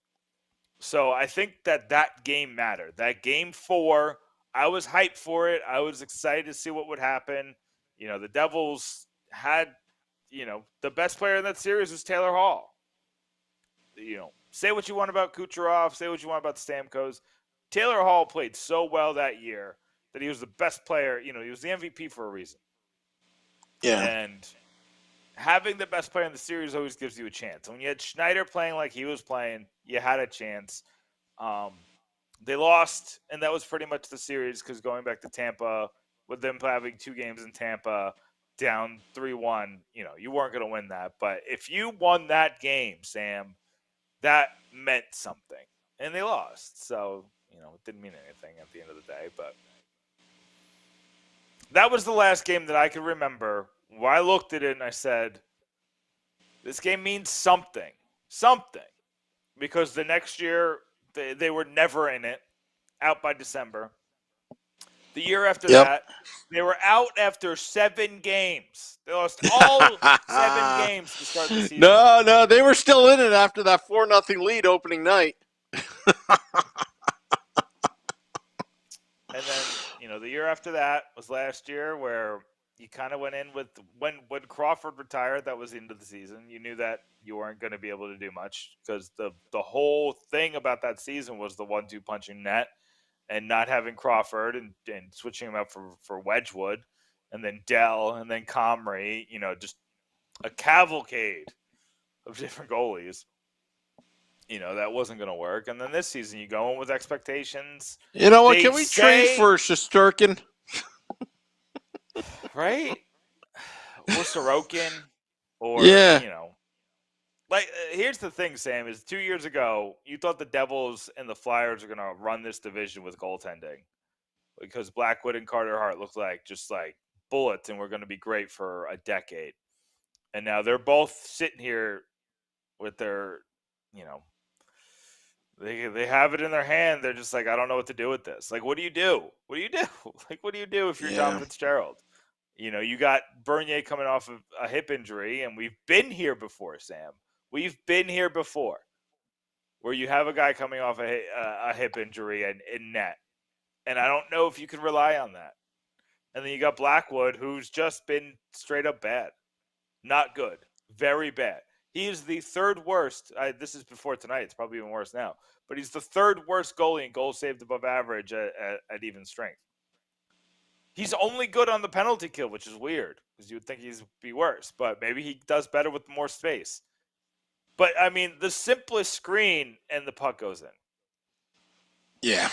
[SPEAKER 2] So I think that game mattered. That game 4, I was hyped for it. I was excited to see what would happen. You know, the Devils had, you know, the best player in that series was Taylor Hall. You know, say what you want about Kucherov, say what you want about the Stamkos. Taylor Hall played so well that year that he was the best player. You know, he was the MVP for a reason.
[SPEAKER 1] Yeah.
[SPEAKER 2] And having the best player in the series always gives you a chance. When you had Schneider playing like he was playing, you had a chance. They lost, and that was pretty much the series because going back to Tampa, with them having 2 games in Tampa, down 3-1, you know, you weren't going to win that. But if you won that game, Sam, that meant something. And they lost. So, you know, it didn't mean anything at the end of the day. But that was the last game that I could remember where I looked at it and I said, this game means something. Something. Because the next year, they were never in it. Out by December. The year after that, they were out after 7 games. They lost all 7 games to start the season.
[SPEAKER 1] No, they were still in it after that 4-0 lead opening night.
[SPEAKER 2] And then, you know, the year after that was last year where you kind of went in with when Crawford retired, that was the end of the season. You knew that you weren't going to be able to do much because the whole thing about that season was the 1-2 punching net. And not having Crawford and switching him out for Wedgwood and then Dell and then Comrie, you know, just a cavalcade of different goalies. You know, that wasn't going to work. And then this season, you go in with expectations.
[SPEAKER 1] You know what? Can we trade for Shesterkin?
[SPEAKER 2] Right? Or Sorokin. Or,
[SPEAKER 1] you
[SPEAKER 2] know. Like, here's the thing, Sam, is 2 years ago, you thought the Devils and the Flyers are going to run this division with goaltending because Blackwood and Carter Hart looked like just like bullets and we're going to be great for a decade. And now they're both sitting here with their, you know, they have it in their hand. They're just like, I don't know what to do with this. Like, what do you do? What do you do? Like, what do you do if you're John Fitzgerald? You know, you got Bernier coming off of a hip injury, and we've been here before, Sam. We've been here before where you have a guy coming off a hip injury in net. And I don't know if you can rely on that. And then you got Blackwood, who's just been straight up bad. Not good. Very bad. He is the 3rd worst. This is before tonight. It's probably even worse now. But he's the 3rd worst goalie in goals saved above average at even strength. He's only good on the penalty kill, which is weird because you would think he'd be worse. But maybe he does better with more space. But, I mean, the simplest screen and the puck goes in.
[SPEAKER 1] Yeah.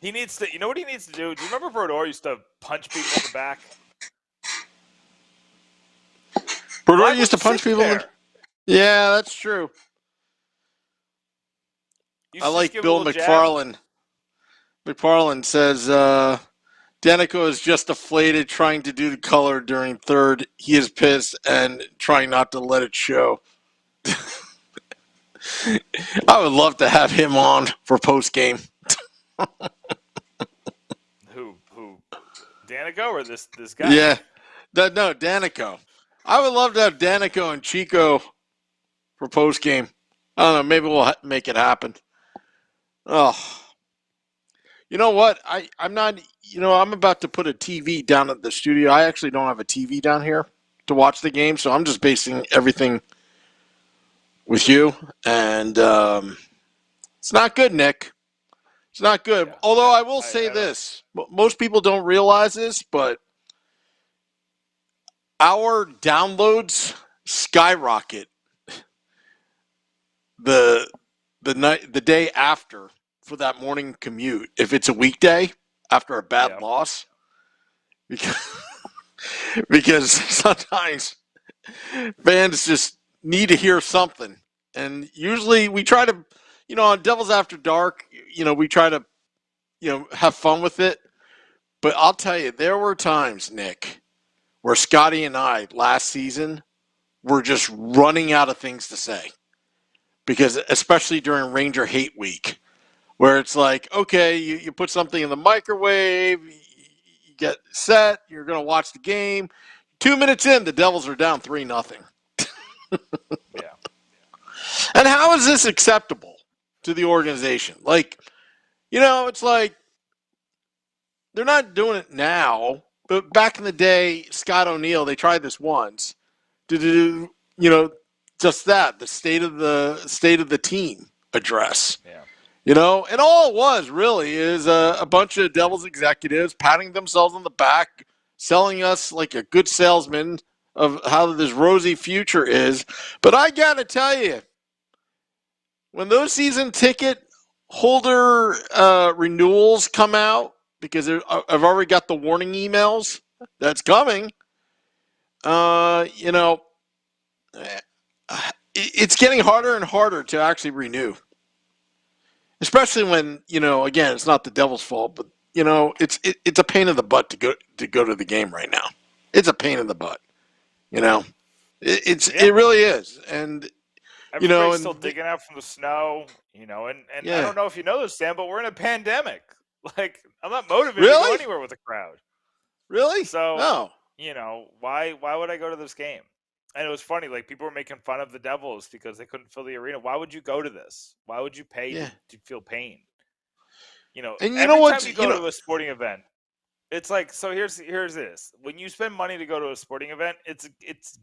[SPEAKER 2] He needs to – you know what he needs to do? Do you remember Brodeur used to punch people in the back?
[SPEAKER 1] Brodeur used to punch people in the back? Yeah, that's true. I like Bill McFarland. McFarland says, Danico is just deflated trying to do the color during third. He is pissed and trying not to let it show. I would love to have him on for post game.
[SPEAKER 2] Who? Danico or this guy?
[SPEAKER 1] Yeah. No, Danico. I would love to have Danico and Chico for post game. I don't know. Maybe we'll make it happen. Oh. You know what? I'm not, I'm about to put a TV down at the studio. I actually don't have a TV down here to watch the game, so I'm just basing everything with you. And it's not good, Nick. It's not good. Yeah. Although I will say this. Most people don't realize this, but our downloads skyrocket the day after for that morning commute if it's a weekday after a bad loss, because sometimes fans just need to hear something, and usually we try to, on Devils After Dark, we try to, have fun with it. But I'll tell you, there were times, Nick, where Scotty and I last season were just running out of things to say. because especially during Ranger Hate Week, where it's like, okay, you put something in the microwave, you get set, you're going to watch the game. 2 minutes in, the Devils are down 3-0.
[SPEAKER 2] Yeah.
[SPEAKER 1] And how is this acceptable to the organization? Like, it's like they're not doing it now, but back in the day, Scott O'Neill, they tried this once to do, just that, the state of the team address.
[SPEAKER 2] Yeah.
[SPEAKER 1] And all it was really is a bunch of Devils executives patting themselves on the back, selling us like a good salesman of how this rosy future is. But I got to tell you, when those season ticket holder renewals come out, because I've already got the warning emails that's coming, it's getting harder and harder to actually renew. Especially when, again, it's not the Devils' fault, but, it's a pain in the butt to go to the game right now. It's a pain in the butt, It really is. And,
[SPEAKER 2] everybody's still digging out from the snow, and
[SPEAKER 1] Yeah.
[SPEAKER 2] I don't know if you know this, Sam, but we're in a pandemic. Like, I'm not motivated to
[SPEAKER 1] Really?
[SPEAKER 2] go anywhere with a crowd.
[SPEAKER 1] Really?
[SPEAKER 2] So,
[SPEAKER 1] No.
[SPEAKER 2] why would I go to this game? And it was funny, like, people were making fun of the Devils because they couldn't fill the arena. Why would you go to this? Why would you pay to feel pain?
[SPEAKER 1] And
[SPEAKER 2] every time you go to a sporting event, it's like, so here's this. When you spend money to go to a sporting event, it's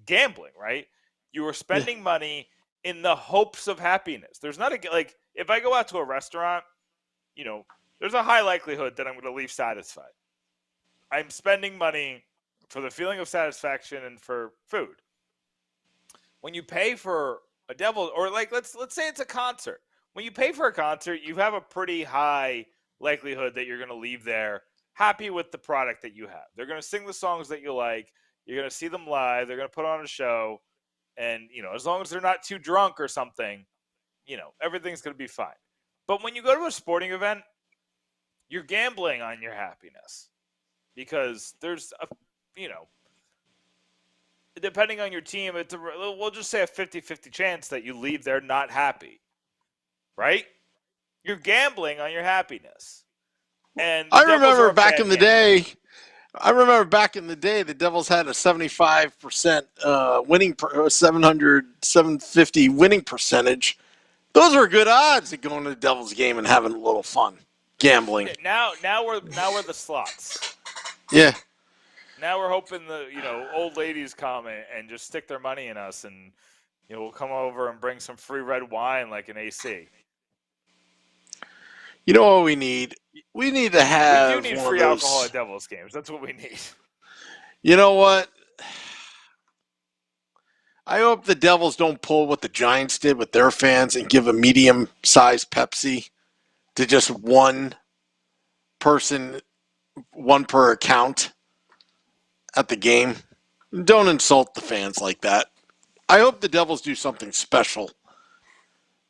[SPEAKER 2] gambling, right? You are spending money in the hopes of happiness. There's not like, if I go out to a restaurant, there's a high likelihood that I'm going to leave satisfied. I'm spending money for the feeling of satisfaction and for food. When you pay for a Devil, or like let's say it's a concert. When you pay for a concert, you have a pretty high likelihood that you're going to leave there happy with the product that you have. They're going to sing the songs that you like. You're going to see them live. They're going to put on a show. And, as long as they're not too drunk or something, everything's going to be fine. But when you go to a sporting event, you're gambling on your happiness because there's depending on your team, we'll just say a 50-50 chance that you leave there not happy, right? You're gambling on your happiness. And
[SPEAKER 1] I remember back in the day, the Devils had a 75% winning, 750 winning percentage. Those were good odds at going to the Devils game and having a little fun gambling.
[SPEAKER 2] Now we're the slots.
[SPEAKER 1] Yeah.
[SPEAKER 2] Now we're hoping the old ladies come and just stick their money in us, and we'll come over and bring some free red wine like an AC.
[SPEAKER 1] You know what we need? We need to have.
[SPEAKER 2] We do need free alcohol at Devils games. That's what we need.
[SPEAKER 1] You know what? I hope the Devils don't pull what the Giants did with their fans and give a medium-sized Pepsi to just one person, one per account at the game. Don't insult the fans like that. I hope the Devils do something special,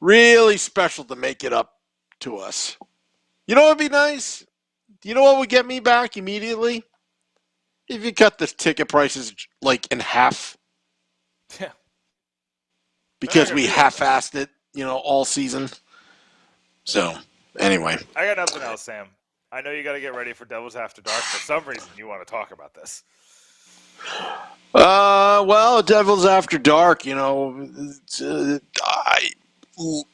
[SPEAKER 1] really special, to make it up to us. You know what would be nice? You know what would get me back immediately? If you cut the ticket prices like in half.
[SPEAKER 2] Yeah.
[SPEAKER 1] Because we half-assed it, all season. So, anyway.
[SPEAKER 2] I got nothing else, Sam. I know you got to get ready for Devils After Dark. For some reason, you want to talk about this.
[SPEAKER 1] Well, Devils After Dark,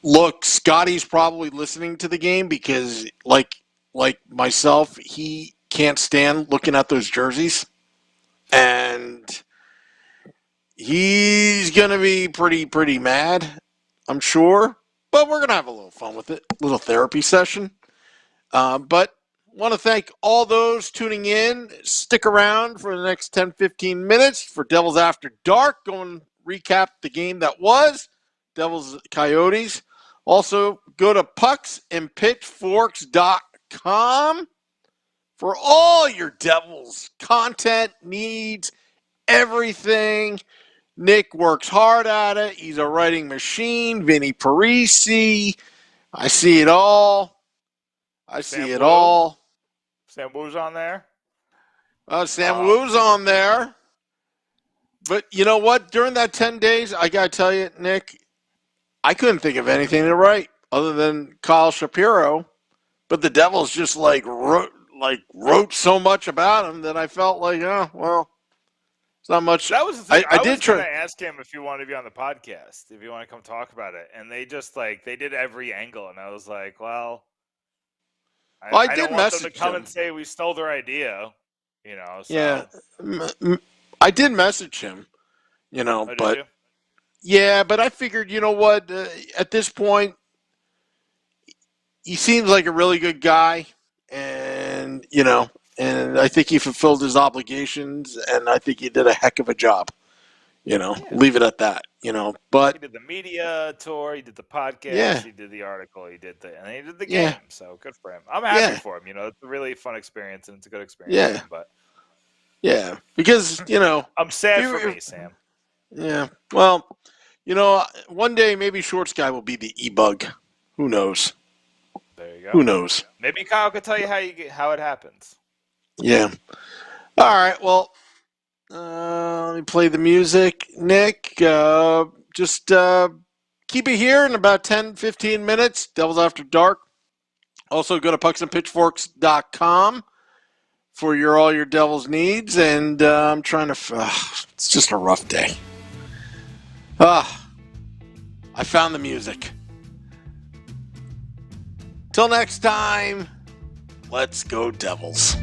[SPEAKER 1] look, Scotty's probably listening to the game because, like myself, he can't stand looking at those jerseys. And he's going to be pretty mad, I'm sure. But we're going to have a little fun with it, a little therapy session. But want to thank all those tuning in. Stick around for the next 10-15 minutes for Devils After Dark. Go and recap the game that was Devils Coyotes. Also, go to pucksandpitchforks.com for all your Devils content needs, everything. Nick works hard at it. He's a writing machine. Vinny Parisi. I see it all.
[SPEAKER 2] Sam Wu's on there.
[SPEAKER 1] Sam Wu's on there. But you know what? During that 10 days, I got to tell you, Nick, I couldn't think of anything to write other than Kyle Shapiro, but the Devils just wrote so much about him that I felt like, oh well, it's not much.
[SPEAKER 2] That was the thing.
[SPEAKER 1] I
[SPEAKER 2] I
[SPEAKER 1] did
[SPEAKER 2] was
[SPEAKER 1] try.
[SPEAKER 2] going to ask him if he wanted to be on the podcast, if you want to come talk about it, and they just they did every angle, and I was like, well, I
[SPEAKER 1] did
[SPEAKER 2] don't want them to
[SPEAKER 1] message
[SPEAKER 2] come
[SPEAKER 1] him.
[SPEAKER 2] and say we stole their idea, So.
[SPEAKER 1] Yeah, I did message him,
[SPEAKER 2] Oh,
[SPEAKER 1] but
[SPEAKER 2] did you?
[SPEAKER 1] yeah, but I figured, you know what, at this point, he seems like a really good guy, and and I think he fulfilled his obligations, and I think he did a heck of a job. Leave it at that. But
[SPEAKER 2] he did the media tour, he did the podcast,
[SPEAKER 1] yeah,
[SPEAKER 2] he did the article, and he did the
[SPEAKER 1] yeah,
[SPEAKER 2] game. So good for him. I'm happy
[SPEAKER 1] yeah,
[SPEAKER 2] for him. It's a really fun experience, and it's a good experience for him. But
[SPEAKER 1] yeah, because
[SPEAKER 2] I'm sad for me, Sam.
[SPEAKER 1] Yeah, well, one day maybe Shorts Guy will be the e-bug. Who knows?
[SPEAKER 2] There you go.
[SPEAKER 1] Who knows?
[SPEAKER 2] Maybe Kyle could tell you how it happens.
[SPEAKER 1] Yeah. All right. Well, let me play the music, Nick. Just keep it here in about 10, 15 minutes. Devils After Dark. Also, go to pucksandpitchforks.com for all your Devils needs. And I'm trying to. It's just a rough day. I found the music. Till next time, let's go Devils.